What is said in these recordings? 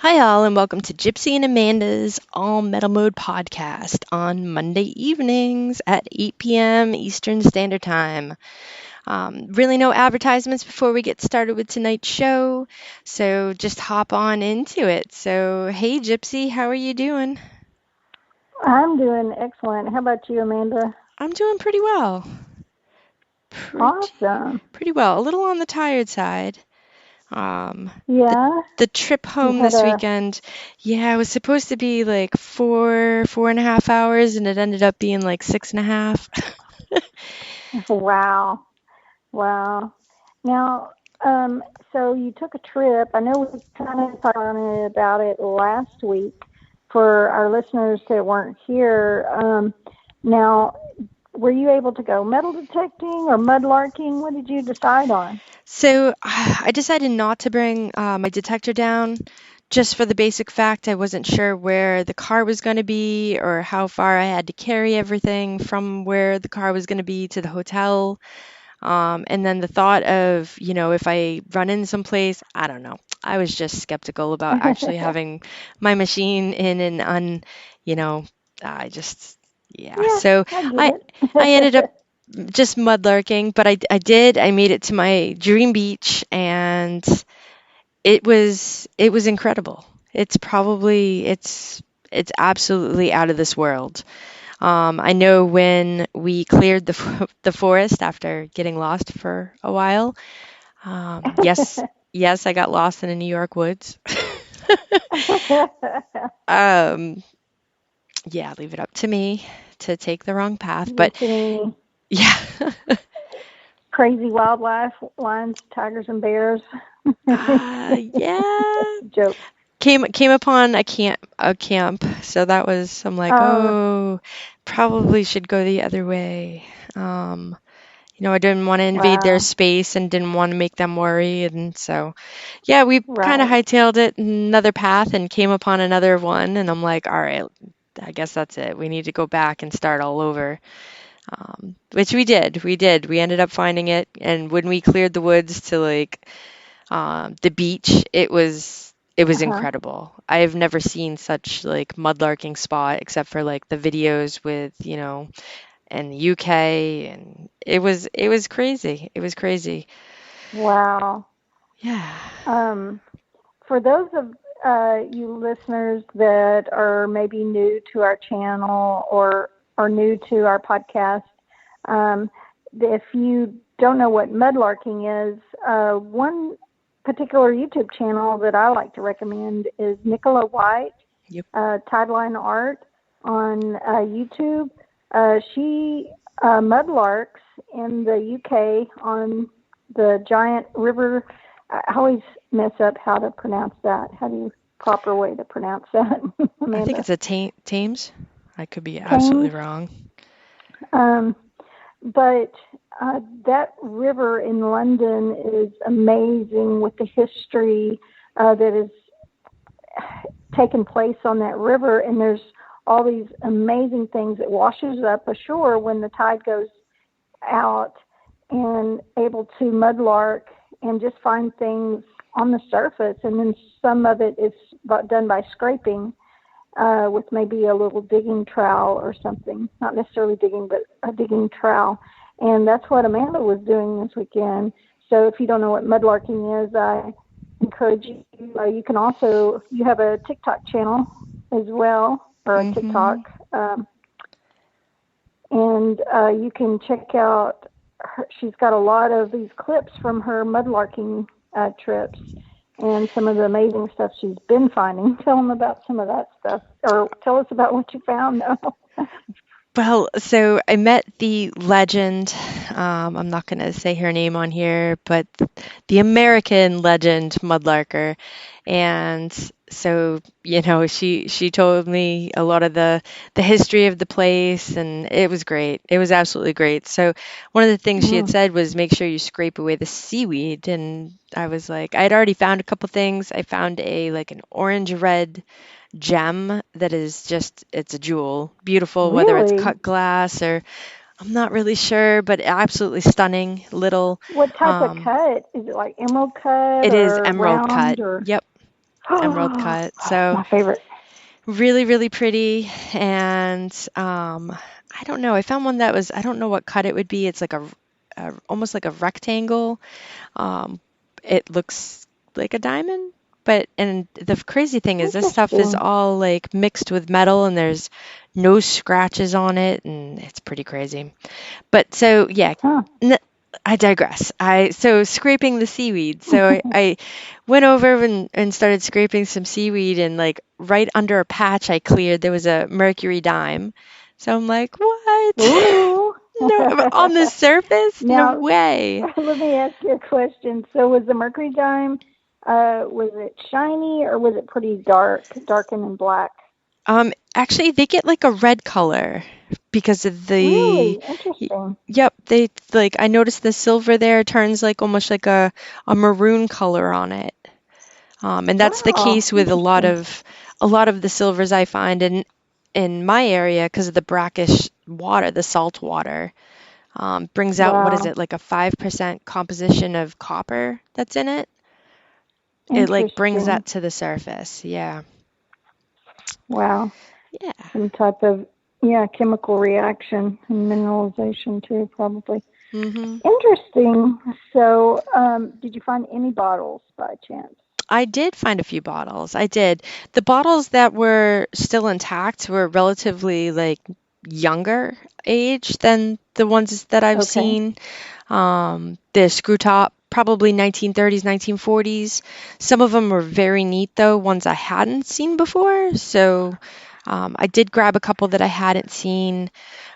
Hi, all, and welcome to Gypsy and Amanda's All Metal Mode podcast on Monday evenings at 8 p.m. Eastern Standard Time. Really, no advertisements before we get started with tonight's show, so just hop on into it. So, hey, Gypsy, how are you doing? I'm doing excellent. How about you, Amanda? I'm doing pretty well. Awesome. Pretty well. A little on the tired side. Um, the Yeah, the trip you home had this a weekend, yeah, it was supposed to be like 4.5 hours, and it ended up being like 6.5. wow, wow. Now, um, so you took a trip. I know we kind of talked on it about it last week for our listeners that weren't here. Now, were you able to go metal detecting or mudlarking? What did you decide on? So I decided not to bring my detector down just for the basic fact I wasn't sure where the car was going to be or how far I had to carry everything from where the car was going to be to the hotel. And then the thought of, if I run in someplace, I don't know. I was just skeptical about actually having my machine in and you know, I just, yeah. Yeah, So I get I, I ended up it. just mudlarking, but I made it to my dream beach, and it was incredible. It's absolutely out of this world. I know when we cleared the forest after getting lost for a while. Yes, yes, I got lost in the New York woods. um, yeah, leave it up to me to take the wrong path, but Did you see any yeah. crazy wildlife, lions, tigers, and bears? Yeah. Joke. Came upon a camp, so that was I'm like, Oh, oh, probably should go the other way. Um, I didn't want to invade their wow. space and didn't want to make them worry, and so yeah, we kind of Right. hightailed it another path and came upon another one, and I'm like, all right, I guess that's it. We need to go back and start all over. Which we did. We did. We ended up finding it, and when we cleared the woods to like the beach, it was Uh-huh. incredible. I've never seen such like mudlarking spot except for like the videos with, in the UK, and it was crazy. It was crazy. Wow. Yeah. Um, for those of you listeners that are maybe new to our channel or are new to our podcast, um, if you don't know what mudlarking is, one particular YouTube channel that I like to recommend is Nicola White, Yep. Tideline Art on YouTube. She mudlarks in the UK on the giant river. I always mess up how to pronounce that. How do you proper way to pronounce that, I think Amanda? it's a Thames. I could be absolutely Thames. wrong. Um, but that river in London is amazing with the history that has taken place on that river, and there's all these amazing things. It washes up ashore when the tide goes out, and able to mudlark and just find things on the surface, and then some of it is done by scraping with maybe a little digging trowel or something. Not necessarily digging, but a digging trowel. And that's what Amanda was doing this weekend. So if you don't know what mudlarking is, I encourage you. You can also, you have a TikTok channel as well, or a Mm-hmm. TikTok, and you can check out. She's got a lot of these clips from her mudlarking trips and some of the amazing stuff she's been finding. Tell them about some of that stuff, or tell us about what you found. No. Well, so I met the legend. I'm not going to say her name on here, but the American legend Mudlarker. And so, she told me a lot of the history of the place, and it was great. It was absolutely great. So one of the things she had Mm. said was make sure you scrape away the seaweed, and I was like, I'd already found a couple things. I found a like an orange red gem that is just it's a jewel, beautiful, whether it's Really? cut glass or I'm not really sure, but absolutely stunning little What type of um cut? Is it like emerald cut it is or emerald cut. round or? Yep. emerald cut. So My favorite. really, really pretty. And I don't know. I found one that was, I don't know what cut it would be. It's like a almost like a rectangle. Um, it looks like a diamond, but and the crazy thing is this stuff is Interesting. all like mixed with metal and there's no scratches on it and it's pretty crazy. But so yeah, Huh. n I digress. I so scraping the seaweed. So I went over and started scraping some seaweed and like right under a patch I cleared there was a mercury dime. So I'm like, what? Ooh. No, on the surface? No Now, way. let me ask you a question. So, was the mercury dime, was it shiny or was it pretty darkened and black? Actually, they get like a red color because of Really interesting. yep, they like I noticed the silver there turns like almost like a maroon color on it. And that's the Wow, case with interesting. a lot of the silvers I find in my area because of the brackish water, the salt water. Brings out what is Wow, it, like a 5% composition of copper that's in it. It like brings interesting. that to the surface. Yeah. Wow, Yeah. some type of, yeah, chemical reaction and mineralization too, probably. hmm Interesting. So, did you find any bottles by chance? I did find a few bottles. I did. The bottles that were still intact were relatively like younger age than the ones that I've Okay. seen. The screw top, probably 1930s, 1940s. Some of them were very neat though, ones I hadn't seen before. So I did grab a couple that I hadn't seen.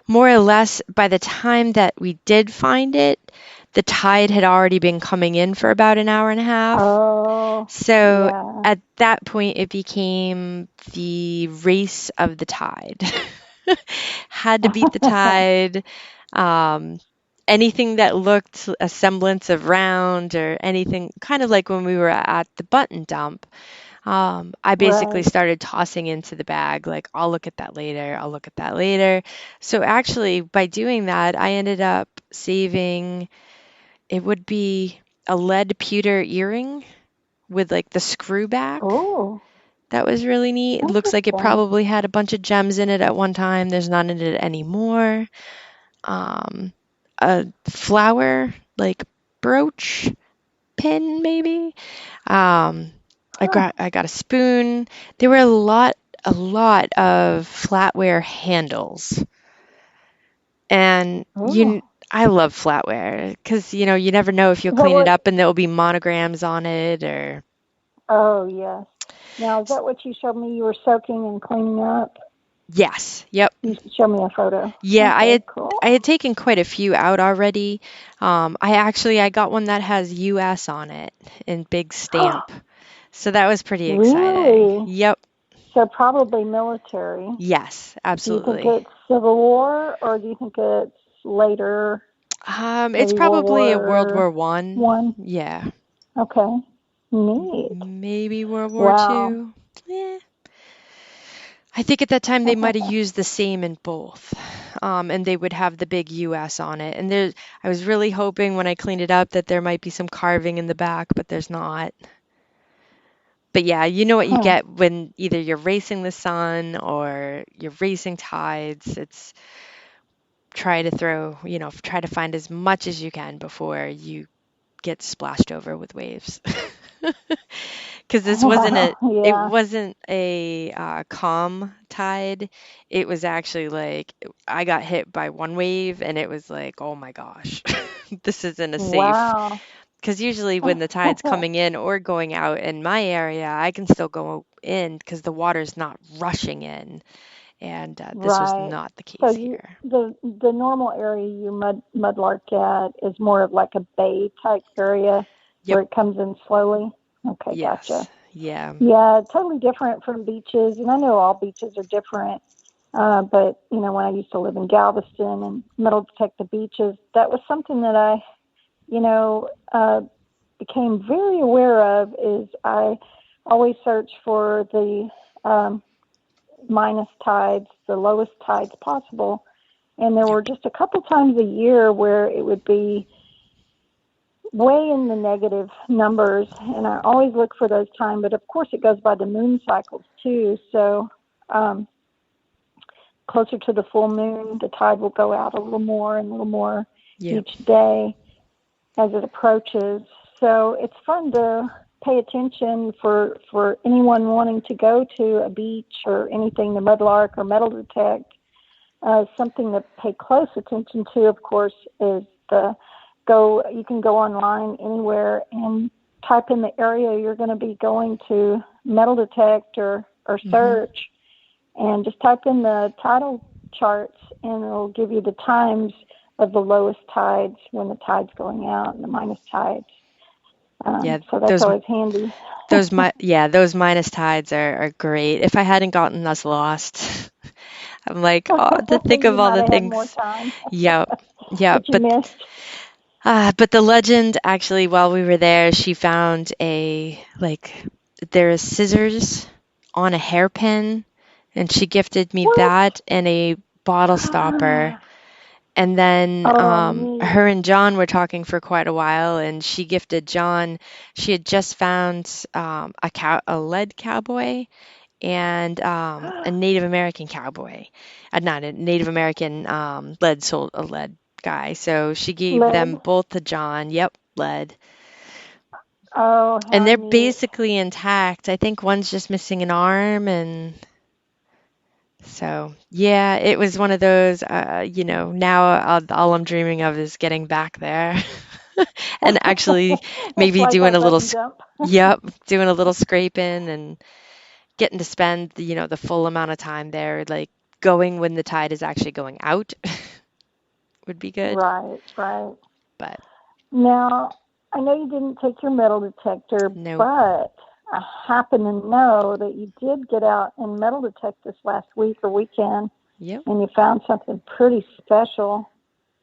More or less, by the time that we did find it, the tide had already been coming in for about an hour and a half. Oh, So yeah. at that point, it became the race of the tide. Had to beat the tide. Um, Anything that looked a semblance of round or anything, kind of like when we were at the button dump, I basically Right. started tossing into the bag, like, I'll look at that later, I'll look at that later. So actually, by doing that, I ended up saving, it would be a lead pewter earring with like the screw back. Oh, That was really neat. It looks like it interesting. probably had a bunch of gems in it at one time. There's none in it anymore. Um, a flower, like brooch pin, maybe. Um, Huh. I got a spoon. There were a lot of flatware handles. And Oh. I love flatware because, you never know if you'll Is that clean it what? up and there'll be monograms on it or Oh, yes. Now, is that what you showed me you were soaking and cleaning up? yes. Yep. You showed me a photo. Yeah, Okay, cool. I had taken quite a few out already. I got one that has US on it in big stamp. So that was pretty exciting. Really? Yep. So probably military. Yes, Do you think absolutely. it's Civil War or do you think it's later, It's maybe World probably a World War War One. One? Yeah. Okay. Neat. Maybe World War Wow. Two. Yeah. I think at that time they might have used the same in both. And they would have the big US on it. And I was really hoping when I cleaned it up that there might be some carving in the back, but there's not. But yeah, you know what you Huh. get when either you're racing the sun or you're racing tides. It's try to find as much as you can before you get splashed over with waves. Because Wow. it Yeah. wasn't a calm tide. It was actually like I got hit by one wave and it was like, oh my gosh, this isn't a safe. Wow. Because usually when the tide's coming in or going out in my area, I can still go in because the water's not rushing in. And this was Right. not the So case you here. the normal area you mudlark at is more of like a bay type area Yep. where it comes in slowly. Okay, gotcha. Yes. Yeah. Yeah, totally different from beaches, and I know all beaches are different. But when I used to live in Galveston and metal detect the beaches, that was something that I, became very aware of. Is I always search for the minus tides, the lowest tides possible. And there Yep. were just a couple times a year where it would be way in the negative numbers, and I always look for those times. But of course, it goes by the moon cycles too. So um, closer to the full moon, the tide will go out a little more and a little more Yep. each day as it approaches. So it's fun to pay attention for anyone wanting to go to a beach or anything to mudlark or metal detect. Something to pay close attention to, of course, is the go. You can go online anywhere and type in the area you're going to be going to metal detect or Hmm. search, and just type in the tidal charts, and it'll give you the times of the lowest tides when the tide's going out and the minus tides. Yeah, So that's those always handy. those minus tides are great. If I hadn't gotten us lost, I'm like, oh, to think of You all might the have had more things. time Yep. Yep. that you missed. But the legend actually, while we were there, she found a like there are scissors on a hairpin, and she gifted me What? that and a bottle stopper. And then Oh, neat. her and John were talking for quite a while, and she gifted John. She had just found a lead cowboy and a Native American cowboy, not a Native American lead guy. So she gave them Lead. both to John. Yep, lead. Oh, And how they're neat. basically intact. I think one's just missing an arm, and so yeah, it was one of those. Now all I'm dreaming of is getting back there, and actually That's maybe like doing that a little, button jump. yep, doing a little scraping and getting to spend, the full amount of time there, like going when the tide is actually going out would be good. Right, right. But Now, I know you didn't take your metal detector, nope. but I happen to know that you did get out and metal detect this last week or weekend, Yep. and you found something pretty special.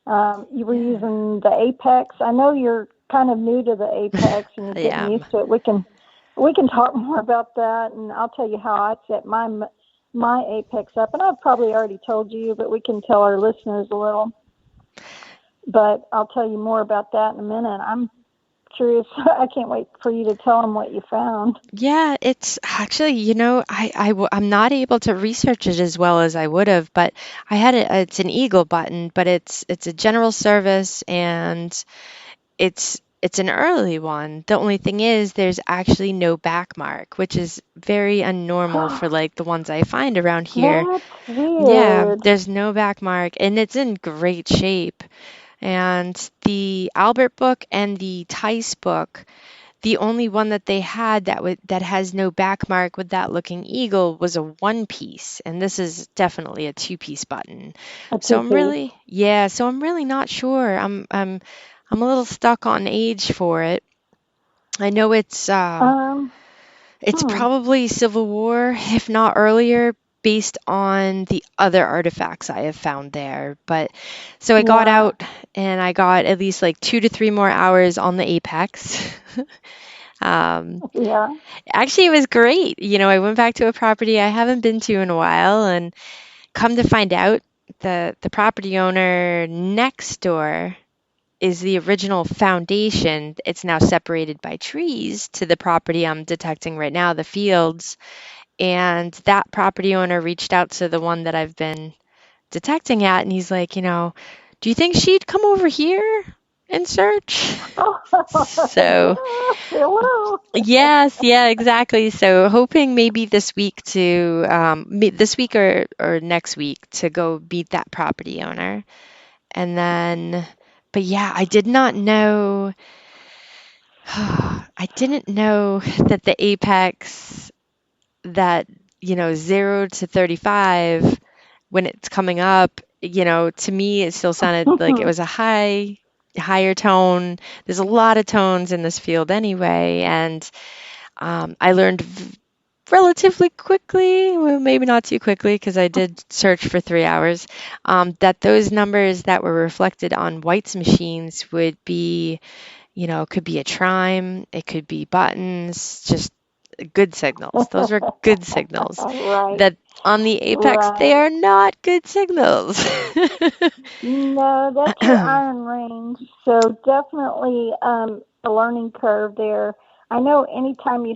You were Yeah. using the Apex. I know you're kind of new to the Apex and you're getting Yeah. used to it. We can talk more about that, and I'll tell you how I set my Apex up. And I've probably already told you, but we can tell our listeners a little. But I'll tell you more about that in a minute. I'm curious. I can't wait for you to tell them what you found. Yeah, it's actually, I'm not able to research it as well as I would have, but it's an Eagle button, but it's a general service and it's an early one. The only thing is there's actually no back mark, which is very unnormal for like the ones I find around here. That's Yeah, weird. there's no back mark and it's in great shape. And the Albert book and the Tice book, the only one that they had that has no back mark with that looking eagle was a one piece, and this is definitely a two-piece button. A So two I'm piece. really, yeah, so I'm really not sure. I'm a little stuck on age for it. I know Um. it's Hmm. probably Civil War, if not earlier, based on the other artifacts I have found there. But so I got Yeah. out and I got at least like 2 to 3 more hours on the Apex. Um, Yeah. Actually, it was great. I went back to a property I haven't been to in a while, and come to find out, the property owner next door is the original foundation. It's now separated by trees to the property I'm detecting right now, the fields. And that property owner reached out to the one that I've been detecting at, and he's like, do you think she'd come over here and search? So Hello. yes, yeah, exactly. So hoping maybe this week this week or next week to go meet that property owner. And then, but yeah, I did not know, I didn't know that the apex that, 0 to 35 when it's coming up, to me it still sounded like it was a higher tone. There's a lot of tones in this field anyway, and I learned relatively quickly, well, maybe not too quickly because I did search for 3 hours, that those numbers that were reflected on White's machines would be, could be a trime, it could be buttons, just good signals. Those are good signals. Right, That on the Apex, they right. are not good signals. No, that's your iron range. So definitely a learning curve there. I know anytime you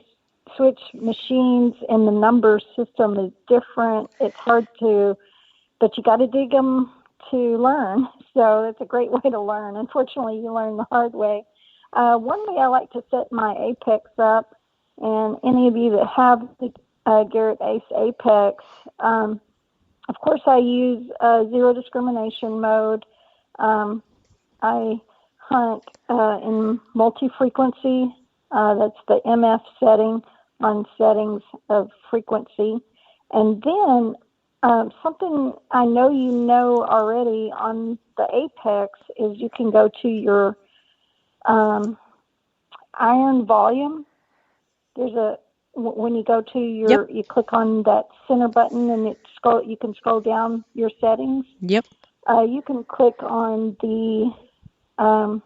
switch machines and the number system is different, it's hard to, but you got to dig them to learn. So it's a great way to learn. Unfortunately, you learn the hard way. One way I like to set my Apex up, and any of you that have the Garrett Ace Apex, of course, I use zero discrimination mode. Um, I hunt in multi-frequency. That's the MF setting on settings of frequency. And then something I know you know already on the Apex is you can go to your um, iron volume. There's when you go to Yep, you click on that center button and you can scroll down your settings. yep. You can click on the um,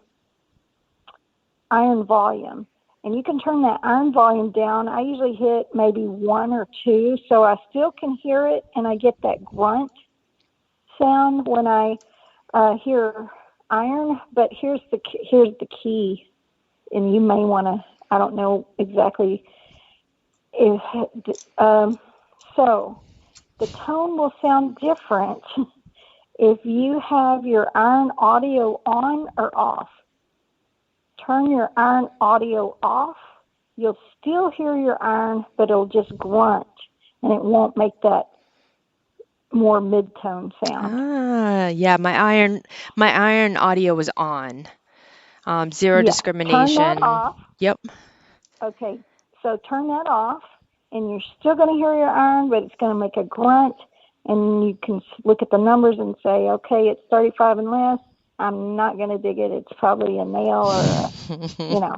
iron volume, and you can turn that iron volume down. I usually hit maybe 1 or 2, so I still can hear it, and I get that grunt sound when I hear iron. But here's the key, and you may want to. I don't know exactly if so. The tone will sound different if you have your iron audio on or off. Turn your iron audio off, you'll still hear your iron, but it'll just grunt, and it won't make that more mid-tone sound. Ah, yeah, my iron audio was on. Zero Yeah, turn that discrimination. off. Yep. Okay, so turn that off, and you're still going to hear your iron, but it's going to make a grunt, and you can look at the numbers and say, okay, it's 35 and less. I'm not going to dig it. It's probably a nail or you know.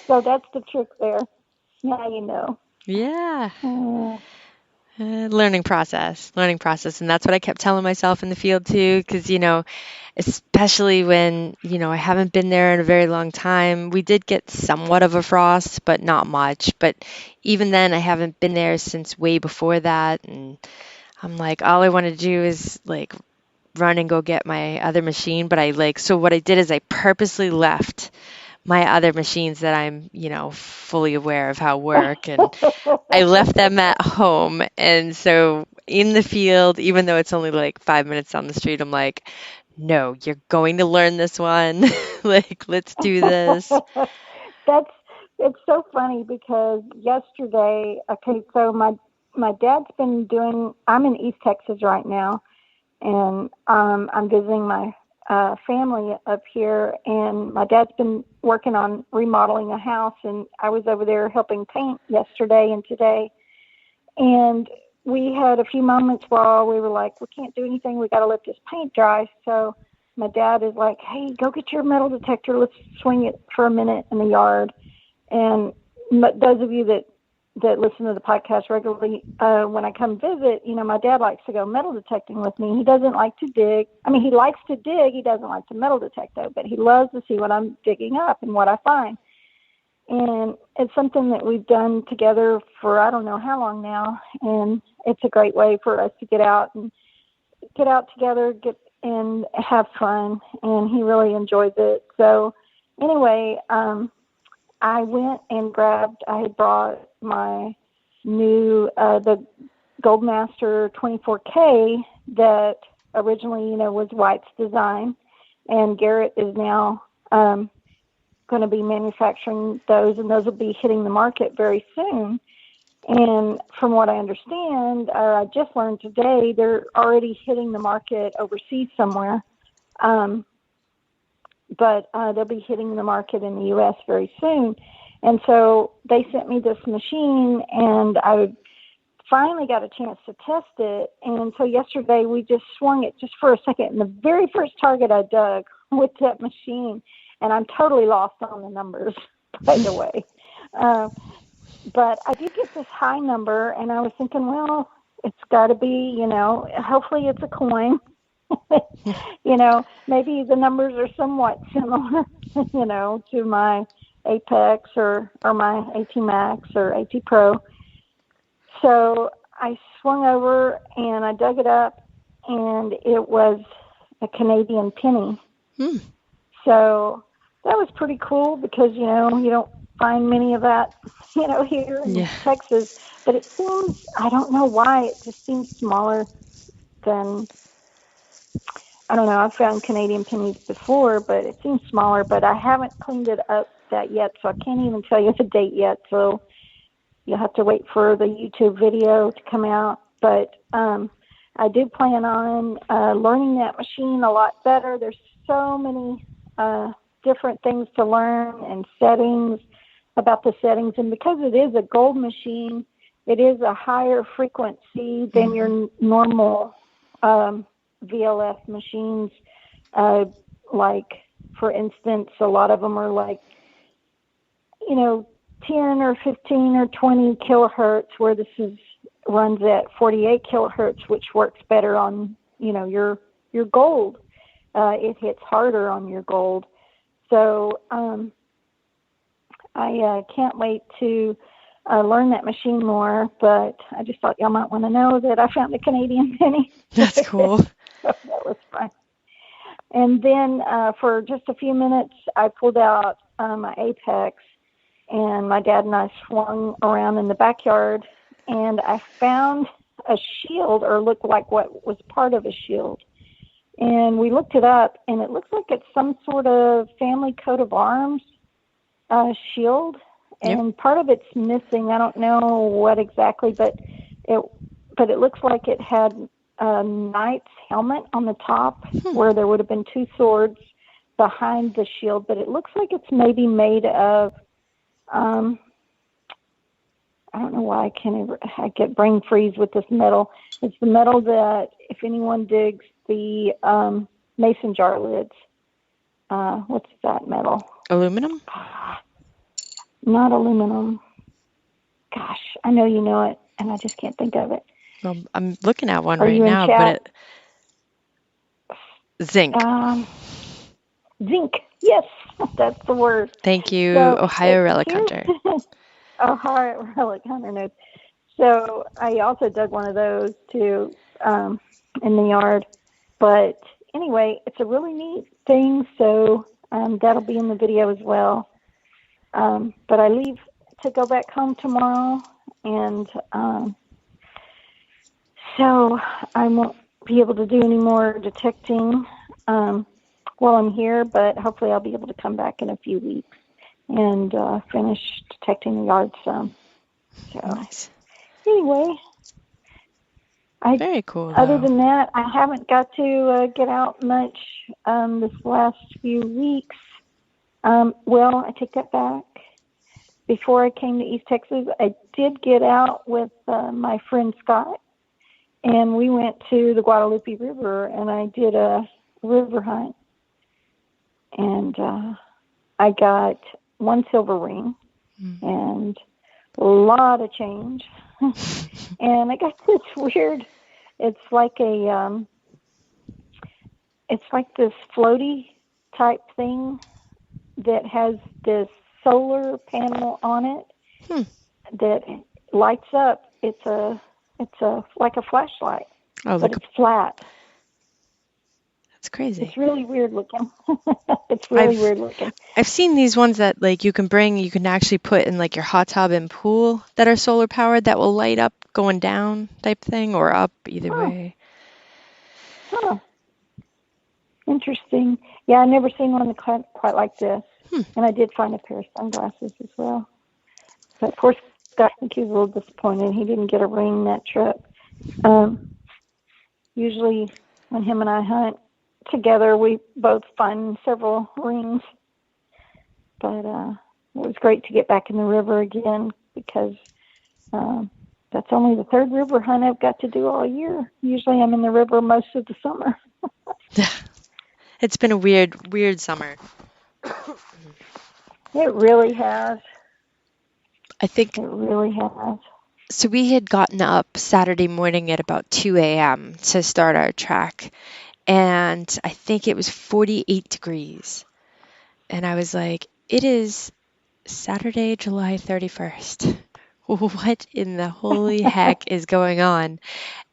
So that's the trick there. Now you know. Yeah. Uh, Learning process. And that's what I kept telling myself in the field too, because, especially when, I haven't been there in a very long time. We did get somewhat of a frost, but not much. But even then, I haven't been there since way before that. And I'm like, all I want to do is like run and go get my other machine. But so what I did is I purposely left my other machines that I'm, fully aware of how work, and I left them at home. And so in the field, even though it's only like 5 minutes down the street, I'm like, no, you're going to learn this one. Like, let's do this. That's it's so funny because yesterday, okay, so my dad's been doing. I'm in East Texas right now, and I'm visiting my family up here. And my dad's been working on remodeling a house, and I was over there helping paint yesterday and today. And we had a few moments while we were like, we can't do anything. We got to let this paint dry. So my dad is like, hey, go get your metal detector. Let's swing it for a minute in the yard. And those of you that listen to the podcast regularly, when I come visit, my dad likes to go metal detecting with me. He doesn't like to dig. I mean, he likes to dig. He doesn't like to metal detect, though, but he loves to see what I'm digging up and what I find. And it's something that we've done together for I don't know how long now. And it's a great way for us to get out together, and have fun. And he really enjoys it. So anyway, I went and I had brought my new, the Goldmaster 24K that originally, was White's design. And Garrett is now, going to be manufacturing those, and those will be hitting the market very soon. And from what I understand, I just learned today, they're already hitting the market overseas somewhere. But they'll be hitting the market in the U.S. very soon. And so they sent me this machine, and I finally got a chance to test it. And so yesterday we just swung it just for a second. And the very first target I dug with that machine, and I'm totally lost on the numbers, by the way. But I did get this high number, and I was thinking, well, it's got to be, hopefully it's a coin. Maybe the numbers are somewhat similar, to my Apex or my AT Max or AT Pro. So I swung over and I dug it up, and it was a Canadian penny. Hmm. So that was pretty cool because, you don't find many of that, here in Texas. But it seems, I don't know why, it just seems smaller than, I don't know, I've found Canadian pennies before, but it seems smaller. But I haven't cleaned it up that yet, so I can't even tell you the date yet. So you'll have to wait for the YouTube video to come out. But I do plan on learning that machine a lot better. There's so many different things to learn and settings about the settings. And because it is a gold machine, it is a higher frequency than your normal VLF machines. Like, for instance, a lot of them are like, 10 or 15 or 20 kilohertz, where this runs at 48 kilohertz, which works better on, your gold. It hits harder on your gold. So I can't wait to learn that machine more, but I just thought y'all might want to know that I found a Canadian penny. That's cool. So that was fun. And then for just a few minutes, I pulled out my Apex, and my dad and I swung around in the backyard, and I found a shield, or looked like what was part of a shield. And we looked it up, and it looks like it's some sort of family coat of arms shield, and part of it's missing. I don't know what exactly, but it looks like it had a knight's helmet on the top, where there would have been two swords behind the shield. But it looks like it's maybe made of, I don't know why I get brain freeze with this metal. It's the metal that, if anyone digs the mason jar lids, what's that metal? Aluminum? Not aluminum. Gosh, I know you know it, and I just can't think of it. Well, I'm looking at one Are right you in now, chat? Zinc. Zinc. Yes, that's the word. Thank you, So Ohio Relic Hunter. Ohio Relic Hunter knows. So I also dug one of those too in the yard. But anyway, it's a really neat thing. So that'll be in the video as well. But I leave to go back home tomorrow, and so I won't be able to do any more detecting while I'm here, but hopefully I'll be able to come back in a few weeks and finish detecting the yard some. So nice. Anyway, very cool. Other than that, I haven't got to get out much this last few weeks. Well, I take that back. Before I came to East Texas, I did get out with my friend Scott, and we went to the Guadalupe River, and I did a river hunt. And I got one silver ring and a lot of change. And I got this weird, it's like this floaty type thing that has this solar panel on it that lights up. It's like a flashlight, but it's flat. That's crazy. It's really weird looking. It's really weird looking. I've seen these ones that you can actually put in your hot tub and pool that are solar powered that will light up going down type thing, or up, either way. Interesting. Yeah, I've never seen one quite like this. And I did find a pair of sunglasses as well. But poor Scott, I think he was a little disappointed. He didn't get a ring that trip. Usually when him and I hunt together, we both find several rings. But it was great to get back in the river again, because that's only the third river hunt I've got to do all year. Usually I'm in the river most of the summer. It's been a weird summer. It really has. I think it really has. So we had gotten up Saturday morning at about 2 a.m. to start our trek, and I think it was 48 degrees. And I was like, it is Saturday, July 31st. What in the holy heck is going on?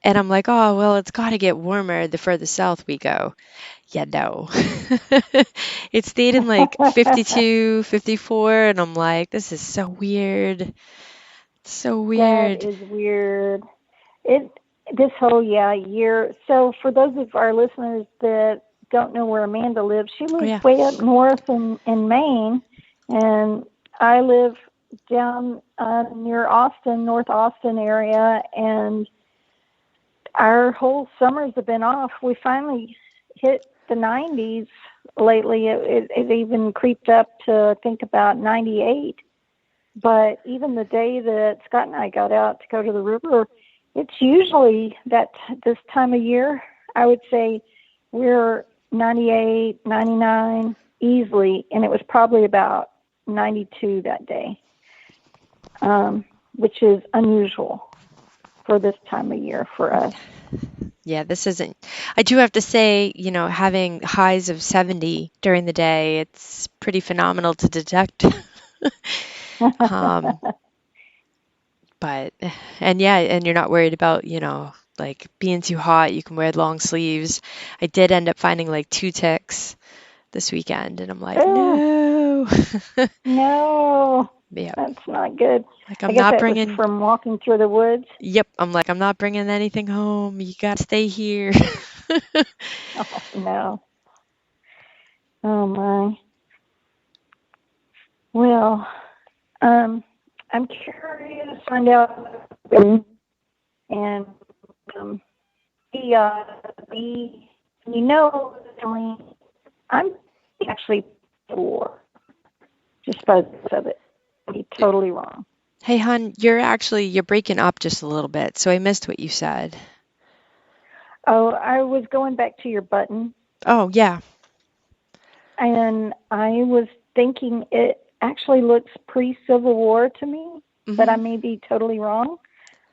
And I'm like, oh, well, it's got to get warmer the further south we go. Yeah, no. It stayed in like 52, 54, and I'm like, this is so weird. So That weird. is weird. It this whole year. So for those of our listeners that don't know where Amanda lives, she Oh, lives yeah. way up north in Maine, and I live down near Austin, North Austin area, and our whole summers have been off. We finally hit the 90s lately. It even creeped up to I think about 98. But even the day that Scott and I got out to go to the river, it's usually that this time of year, I would say we're 98, 99 easily, and it was probably about 92 that day, which is unusual for this time of year for us. Yeah, this isn't. I do have to say, having highs of 70 during the day, it's pretty phenomenal to detect. Um, but, and yeah, and you're not worried about, like being too hot. You can wear long sleeves. I did end up finding like 2 ticks this weekend, and I'm like, Oh, no. no, Yeah, that's not good. like I I'm guess not that was bringing, from walking through the woods. yep, I'm like, I'm not bringing anything home. You gotta stay here. Oh, no. Oh, my. Well, Um, I'm curious to find out, and um, the you know, I'm actually for just by the looks of it. I'd be totally wrong. Hey, hon, you're breaking up just a little bit, so I missed what you said. Oh, I was going back to your button, Oh, yeah. and I was thinking it actually looks pre-Civil War to me, but I Hmm. may be totally wrong.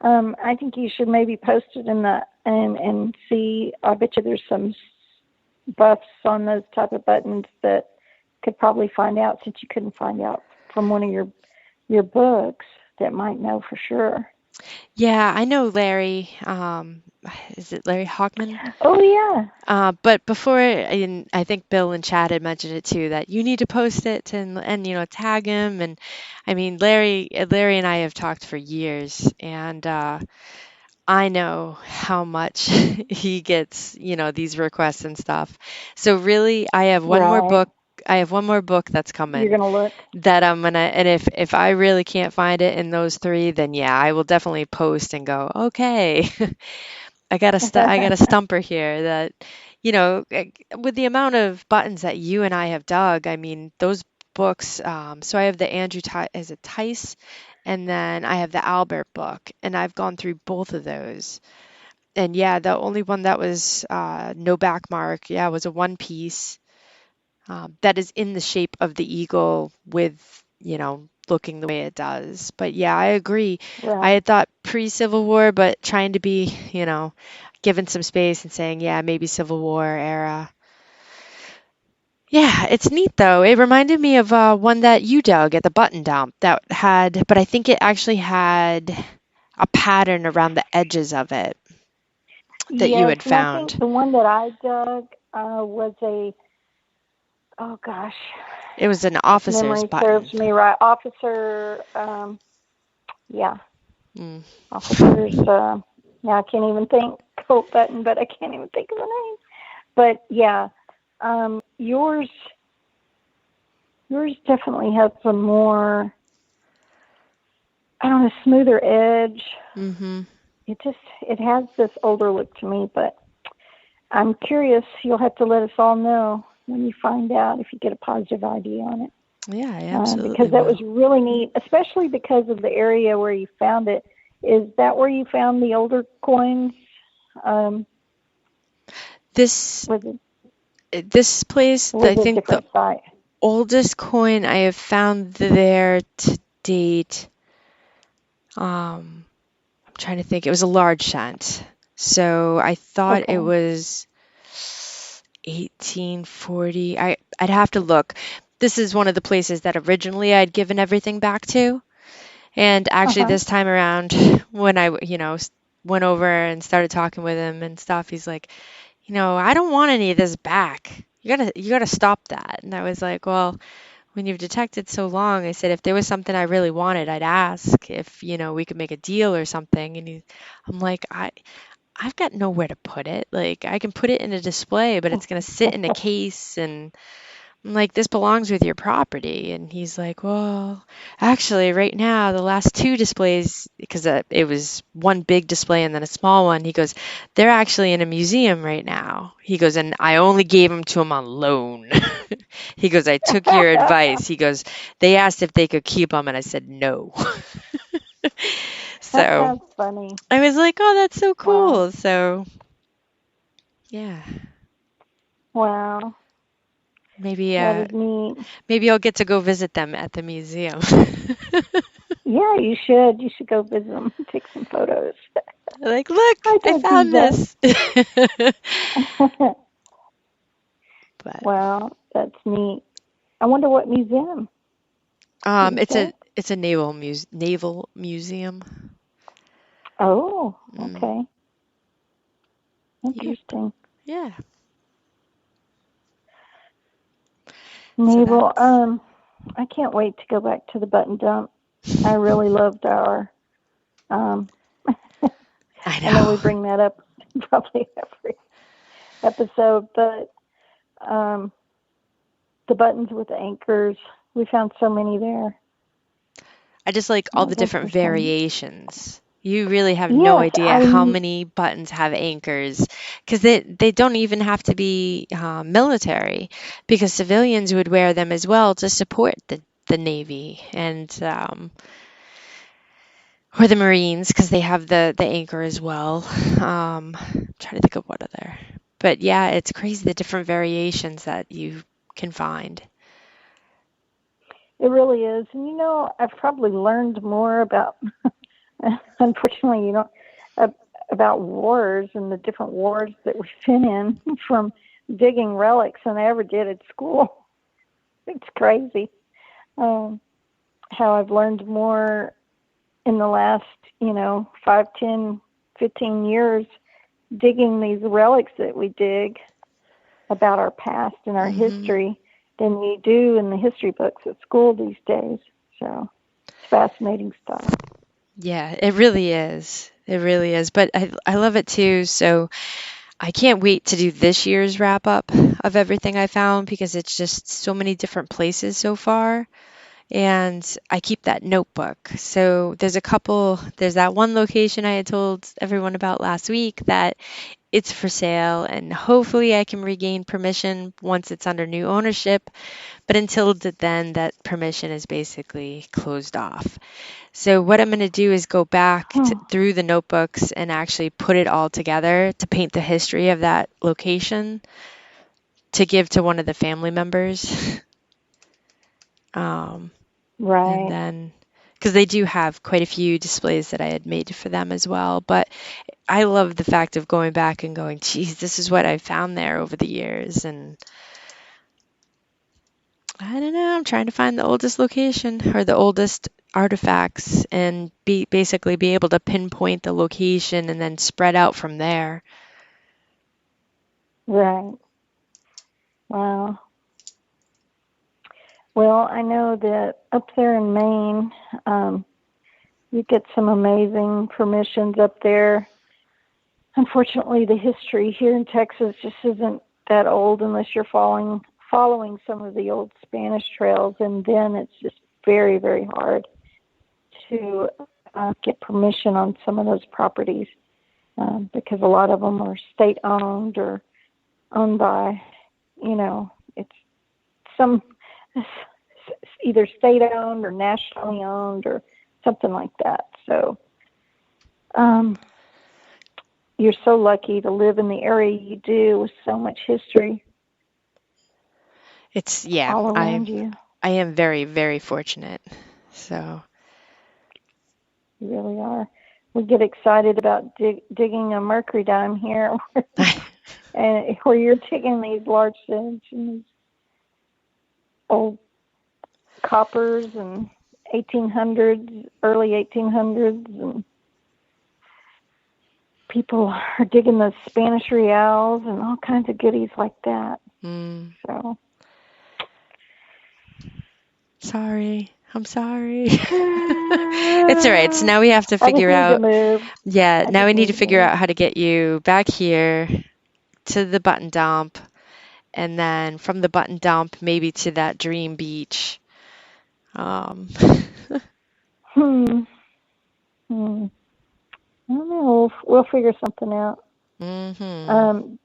I think you should maybe post it in the and see. I bet you there's some buffs on those type of buttons that could probably find out since you couldn't find out from one of your books that might know for sure. Yeah, I know Larry. Is it Larry Hockman? Oh yeah, But before, and I think Bill and Chad had mentioned it too, that you need to post it and tag him. And I mean, Larry and I have talked for years, and I know how much he gets, these requests and stuff. So really, I have one more right. book. I have one more book that's You're coming gonna look. that I'm gonna, and if I really can't find it in those three, then yeah, I will definitely post and go, okay, I got a stumper here that, with the amount of buttons that you and I have dug, I mean, those books, so I have the is it Tice? And then I have the Albert book, and I've gone through both of those. And yeah, the only one that was no back mark, yeah, was a one piece that is in the shape of the eagle with, looking the way it does. But yeah, I agree. I Right. had thought pre-Civil War, but trying to be, given some space and saying, yeah, maybe Civil War era. Yeah, it's neat though. It reminded me of one that you dug at the button dump that had, but I think it actually had a pattern around the edges of it that you Yes, had and I think found. the one that I dug was oh gosh, It was an if officer's memory button. serves me right, officer. Yeah, Mm. officers. Now I can't even think coat button, but I can't even think of the name. But yeah, yours definitely has some more. I don't know, smoother edge. Mm-hmm. It has this older look to me, but I'm curious. You'll have to let us all know when you find out if you get a positive ID on it, Yeah, I absolutely because that was will. really neat, especially because of the area where you found it. Is that where you found the older coins? Um, This was it this place, or I was it a think the different site? oldest coin I have found there to date, I'm trying to think, it was a large cent. So I thought it Okay. was 1840. I'd have to look. this is one of the places that originally I'd given everything back to. And actually, Uh-huh. this time around, when went over and started talking with him and stuff, he's like, I don't want any of this back. You gotta stop that. And I was like, well, when you've detected so long, I said, if there was something I really wanted, I'd ask if, we could make a deal or something. And I'm like, I've got nowhere to put it. Like, I can put it in a display, but it's gonna sit in a case, and I'm like, this belongs with your property. And he's like, well, actually, right now, the last two displays, because it was one big display and then a small one, he goes, they're actually in a museum right now. He goes, and I only gave them to him on loan. He goes, I took your advice. He goes, they asked if they could keep them, and I said no. So That's funny. I was like, oh, that's so Wow. cool. So, yeah, Wow. maybe That is neat. maybe I'll get to go visit them at the museum. Yeah, you should. You should go visit them, take some photos. Like, look, I I don't do found this. that. But Wow, that's neat. I wonder what museum. Did you it's say? a naval museum. Oh, Mm. okay. Yep. Interesting. Yeah. So Naval. that's I can't wait to go back to the button dump. I really loved our. Um, I I know we know. bring that up probably every episode, but um, the buttons with anchors. We found so many there. I just like all the Those different were fun. variations. You really have no Yes, idea how many buttons have anchors, because they don't even have to be military, because civilians would wear them as well to support the Navy and or the Marines, because they have the anchor as well. Trying to think of what other. But yeah, it's crazy the different variations that you can find. it really is. And I've probably learned more about, unfortunately, about wars and the different wars that we've been in from digging relics than I ever did at school. It's crazy um, how I've learned more in the last, 5, 10, 15 years digging these relics that we dig about our past and our Hmm. history than we do in the history books at school these days. So it's fascinating stuff. Yeah, it really is. It really is. But I love it too. So I can't wait to do this year's wrap up of everything I found, because it's just so many different places so far. And I keep that notebook. So there's that one location I had told everyone about last week that it's for sale, and hopefully I can regain permission once it's under new ownership. But until then, that permission is basically closed off. So what I'm going to do is go back Hmm. through the notebooks and actually put it all together to paint the history of that location to give to one of the family members. Um, and Right. then, because they do have quite a few displays that I had made for them as well. But I love the fact of going back and going, geez, this is what I found there over the years. And I don't know, I'm trying to find the oldest location or the oldest artifacts and basically be able to pinpoint the location and then spread out from there. Right. Wow. Well, I know that up there in Maine, you get some amazing permissions up there. Unfortunately, the history here in Texas just isn't that old unless you're following some of the old Spanish trails, and then it's just very, very hard to get permission on some of those properties because a lot of them are state owned or owned by, it's some either state owned or nationally owned or something like that. So um, you're so lucky to live in the area you do with so much history Yeah, all around you. I am very, very fortunate. So, You really are. We get excited about digging a mercury dime here, and where you're digging these large stones and these old coppers and 1800s, early 1800s, and people are digging the Spanish reals and all kinds of goodies like that. So, sorry. I'm sorry. It's all right. So now we have to figure out. Yeah, now we need to figure out how to get you back here to the button dump, and then from the button dump maybe to that dream beach. Hmm. I don't know. We'll figure something out.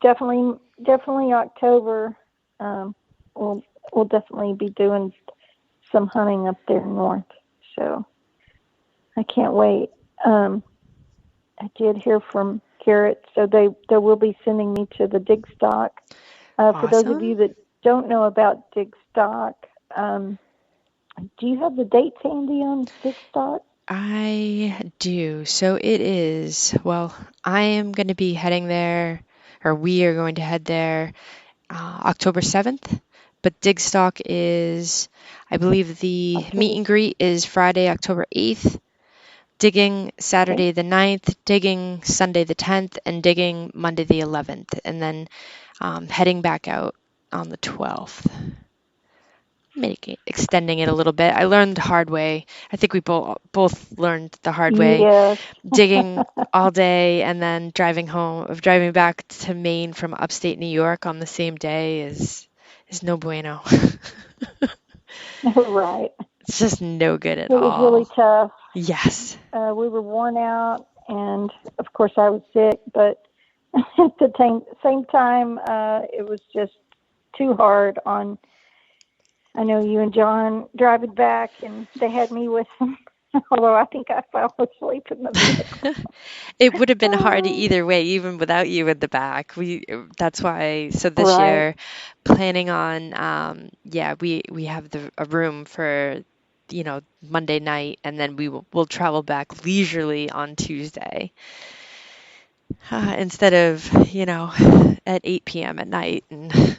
Definitely October. Um, we'll definitely be doing some hunting up there north. So I can't wait. I did hear from Garrett, so they will be sending me to the dig stock. For those of you that don't know about dig stock, do you have the dates handy on dig stock? I do. So it is, well, I am going to be heading there, or we are going to head there October 7th. But Digstock is, I believe the meet and greet is Friday, October 8th, digging Saturday the 9th, digging Sunday the 10th, and digging Monday the 11th, and then heading back out on the 12th. Extending it a little bit. I learned the hard way. I think we both learned the hard way. Yes. Digging all day and then driving back to Maine from upstate New York on the same day is no bueno. Right. It's just no good at all. It was really tough. Yes. We were worn out, and of course I was sick, but at the same time, it was just too hard on. I know you and John driving back, and they had me with them. Although I think I fell asleep in the vehicle. It would have been hard either way, even without you in the back. That's why. So this year, planning on, we have a room for, Monday night, and then we'll travel back leisurely on Tuesday, instead of, at 8 p.m. at night and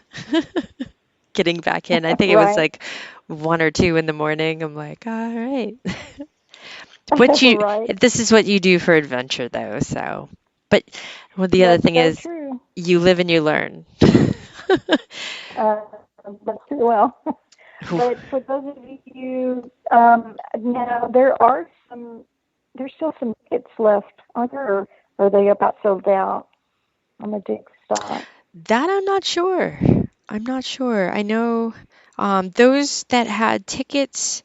getting back in. I think it was like 1 or 2 in the morning. I'm like, all right. This is what you do for adventure, though. So, but the other thing is, you live and you learn. That's true. Well, but for those of you, now there's still some tickets left, aren't there? Or are they about sold out on the dig stock? That I'm not sure. I know those that had tickets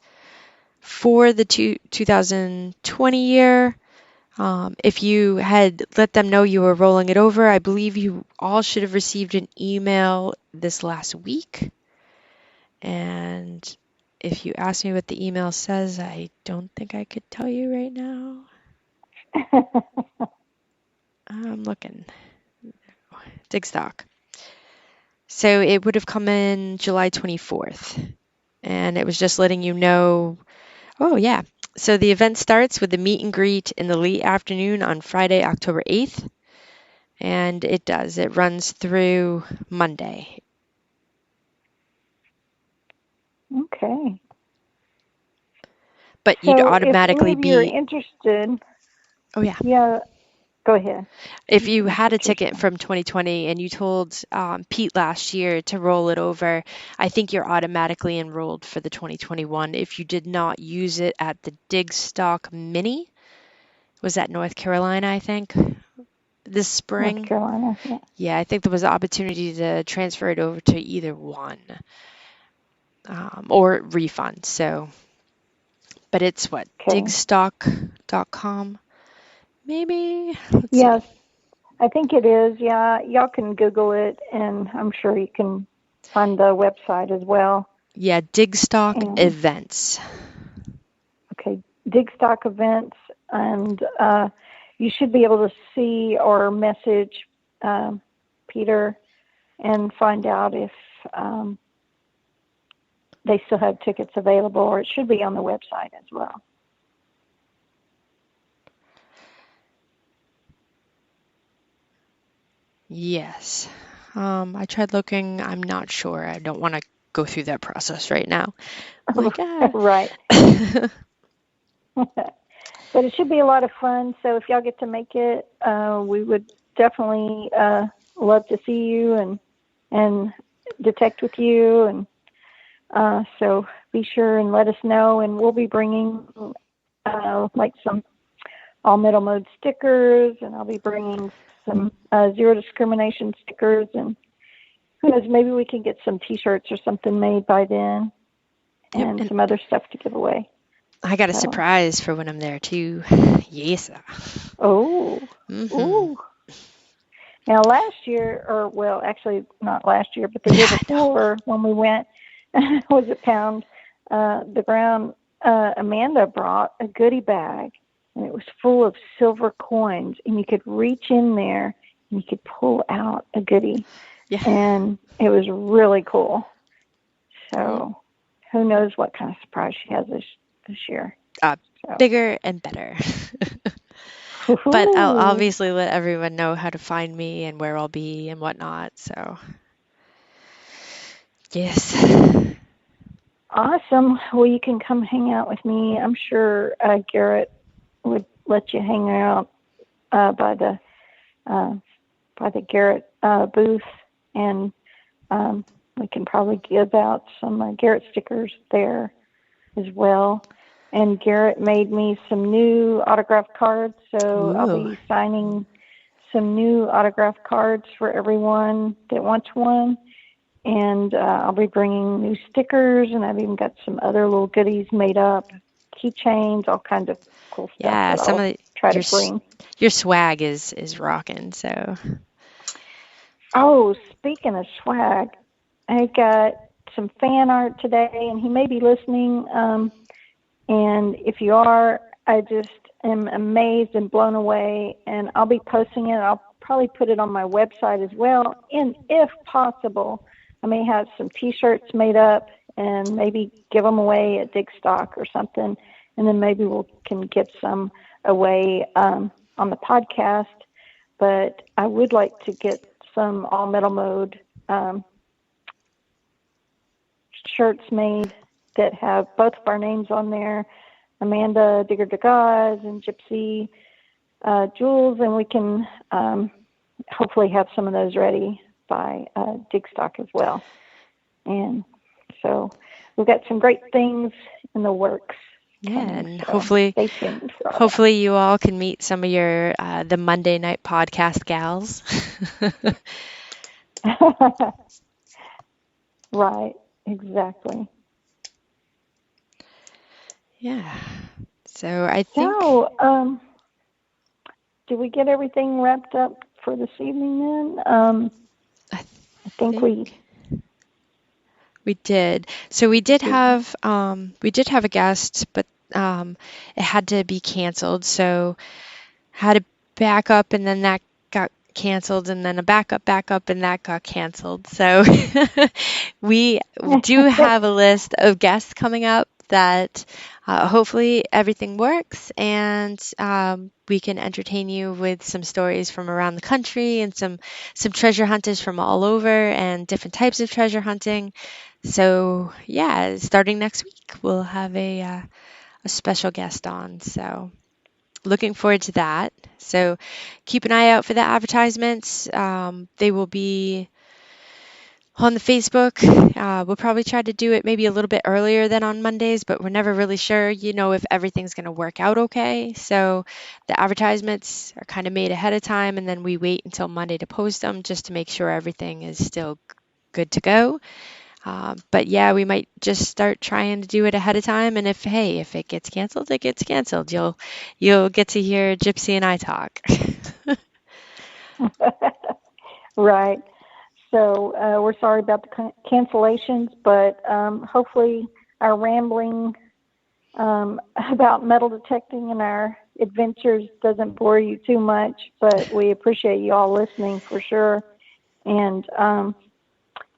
for the 2020 year, if you had let them know you were rolling it over, I believe you all should have received an email this last week. And if you ask me what the email says, I don't think I could tell you right now. I'm looking. Digstock. So it would have come in July 24th. And it was just letting you know. Oh, yeah. So the event starts with the meet and greet in the late afternoon on Friday, October 8th. And it does. It runs through Monday. Okay. But you'd automatically if any of you are interested. Oh, yeah. Yeah. Go ahead. If you had a ticket from 2020 and you told Pete last year to roll it over, I think you're automatically enrolled for the 2021. If you did not use it at the Digstock Mini, was that North Carolina, I think, this spring? North Carolina, yeah. Yeah, I think there was an opportunity to transfer it over to either one or refund. So, but it's what, digstock.com? Maybe? Let's see. I think it is. Yeah, y'all can Google it, and I'm sure you can find the website as well. Yeah, Digstock Events. Okay, Digstock Events, and you should be able to see or message Peter and find out if they still have tickets available, or it should be on the website as well. Yes. I tried looking. I'm not sure. I don't want to go through that process right now. Like, Right. But it should be a lot of fun. So if y'all get to make it, we would definitely love to see you and detect with you. And so be sure and let us know. And we'll be bringing like some all metal mode stickers, and I'll be bringing some zero discrimination stickers. And who knows, maybe we can get some T-shirts or something made by then, and some other stuff to give away. I got a surprise for when I'm there too. Yes. Oh. Mm-hmm. Ooh. Now last year, or well, actually not last year, but the year before when we went, was it Pound the Ground? Amanda brought a goodie bag, and it was full of silver coins, and you could reach in there and you could pull out a goodie. Yeah. And it was really cool. So who knows what kind of surprise she has this year. Bigger and better. But I'll obviously let everyone know how to find me and where I'll be and whatnot. So, yes. Awesome. Well, you can come hang out with me. I'm sure Garrett would let you hang out by the Garrett booth, and we can probably give out some Garrett stickers there as well. And Garrett made me some new autograph cards, so I'll be signing some new autograph cards for everyone that wants one. And I'll be bringing new stickers, and I've even got some other little goodies made up, keychains, all kinds of cool stuff. Yeah, some of try to bring. Your swag is rocking. So. Oh, speaking of swag, I got some fan art today, and he may be listening. And if you are, I just am amazed and blown away, and I'll be posting it. I'll probably put it on my website as well. And if possible, I may have some T-shirts made up and maybe give them away at Digstock or something. And then maybe we can give some away on the podcast. But I would like to get some all metal mode shirts made that have both of our names on there, Amanda Digger DeGaz and Gypsy Jules, and we can hopefully have some of those ready by Digstock as well. And so we've got some great things in the works. Yeah, and hopefully, stay tuned for all hopefully you all can meet some of your the Monday night podcast gals. Right, exactly. Yeah. So I think. So, did we get everything wrapped up for this evening then? I think we did. So we did have a guest, but it had to be canceled. So had to back up, and then that got canceled, and then a backup, and that got canceled. So we do have a list of guests coming up that hopefully everything works, and we can entertain you with some stories from around the country and some treasure hunters from all over and different types of treasure hunting. So yeah, starting next week, we'll have a special guest on. So looking forward to that. So keep an eye out for the advertisements. They will be on the Facebook. We'll probably try to do it maybe a little bit earlier than on Mondays, but we're never really sure, if everything's going to work out okay. So the advertisements are kind of made ahead of time, and then we wait until Monday to post them just to make sure everything is still good to go. But yeah, we might just start trying to do it ahead of time. And if it gets canceled, it gets canceled. You'll get to hear Gypsy and I talk. Right. So we're sorry about the cancellations, but hopefully our rambling about metal detecting and our adventures doesn't bore you too much. But we appreciate you all listening for sure, and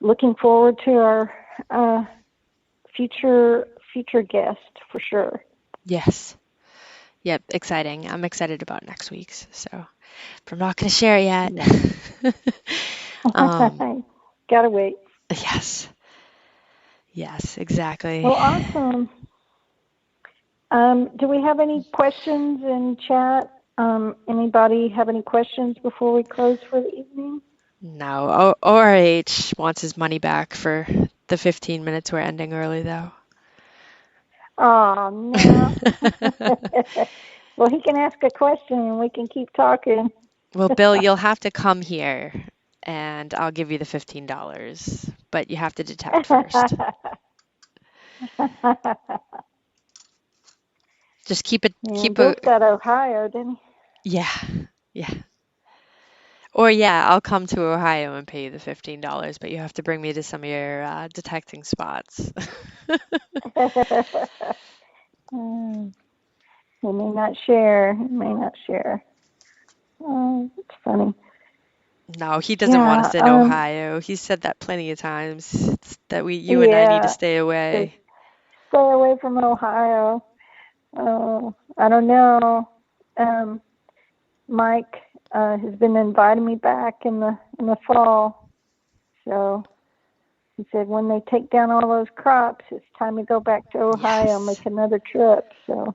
looking forward to our future guest for sure. Yes. Yep. Exciting. I'm excited about next week's. So, but I'm not going to share it yet. Yeah. Gotta wait. Yes. Yes, exactly. Well, awesome. Do we have any questions in chat? Anybody have any questions before we close for the evening? No, ORH wants his money back for the 15 minutes we're ending early, though. Oh, no. Well, he can ask a question and we can keep talking. Well, Bill, you'll have to come here and I'll give you the $15, but you have to detect first. Just And keep a, Bill's got Ohio, didn't yeah, yeah. Or yeah, I'll come to Ohio and pay you the $15, but you have to bring me to some of your detecting spots. he? Mm, he may not share. He may not share. Oh, it's funny. No, he doesn't want Yeah, us in Ohio. He's said that plenty of times. That you and I need to yeah. stay Says, away. stay away from Ohio. I don't know. Um, Mike has been inviting me back in the fall. So he said when they take down all those crops, it's time to go back to Ohio and Yes. make another trip. So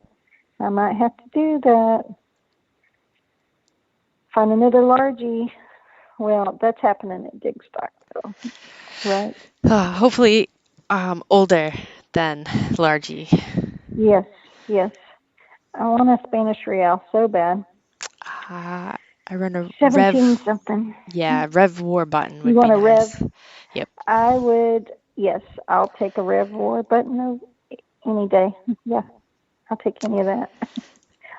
I might have to do that. Find another largie. Well, that's happening at Digstock, though, right? Hopefully, older than Largy. Yes, yes. I want a Spanish Real so bad. I run a 17 something. yeah, Rev War button You would be want a Rev? nice. Yep. I would, yes, I'll take a Rev War button any day. Yeah, I'll take any of that.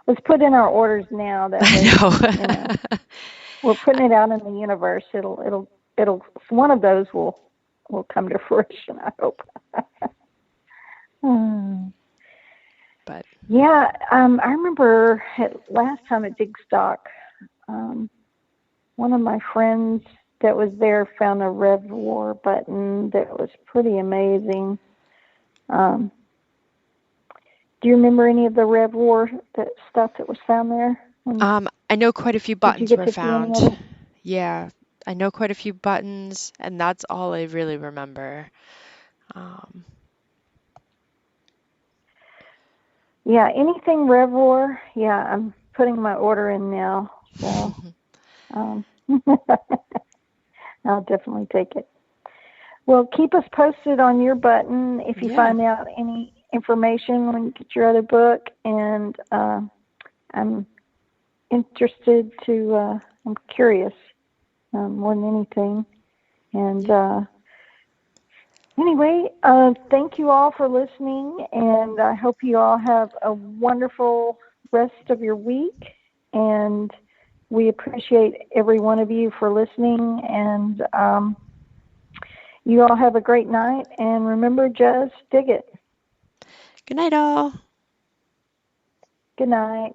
Let's put in our orders now. That I way, you know, know. we're putting it out in the universe. It'll. One of those will come to fruition. I hope. Hmm. But Yeah, I remember last time at Digstock, um, one of my friends that was there found a Rev War button that was pretty amazing. Um, do you remember any of the Rev War stuff that was found there? I know quite a few Did you buttons get were to see any found. of it? Yeah, I know quite a few buttons, and that's all I really remember. Um, Yeah, anything Rev War. Yeah, I'm putting my order in now, so um, I'll definitely take it. Well, keep us posted on your button if you yeah. find out any information when you get your other book, and I'm interested to. I'm curious more than anything, and Yeah. anyway, thank you all for listening, and I hope you all have a wonderful rest of your week. And we appreciate every one of you for listening. And you all have a great night. And remember, just dig it. Good night, all. Good night.